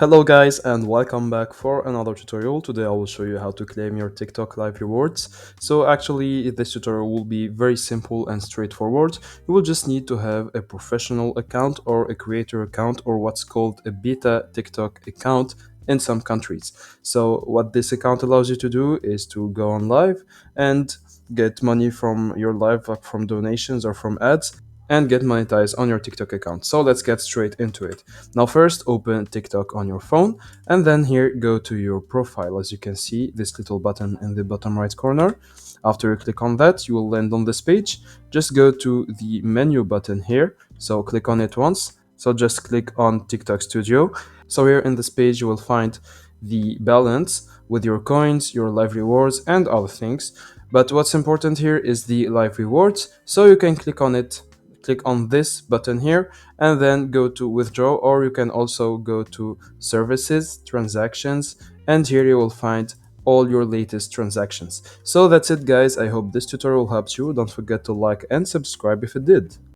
Hello guys and welcome back for another tutorial. Today I will show you how to claim your TikTok live rewards. So actually this tutorial will be very simple and straightforward. You will just need to have a professional account or a creator account or what's called a beta TikTok account in some countries. So what this account allows you to do is to go on live and get money from your live, like from donations or from ads, and get monetized on your TikTok account. So let's get straight into it. Now first open TikTok on your phone and then here go to your profile. As you can see, this little button in the bottom right corner. After you click on that, you will land on this page. Just go to the menu button here. So click on it once. So just click on TikTok Studio. So here in this page, you will find the balance with your coins, your live rewards, and other things. But what's important here is the live rewards. So you can click on it, click on this button here, and then go to withdraw, or you can also go to services, transactions, and here you will find all your latest transactions. So that's it guys, I hope this tutorial helps you. Don't forget to like and subscribe if it did.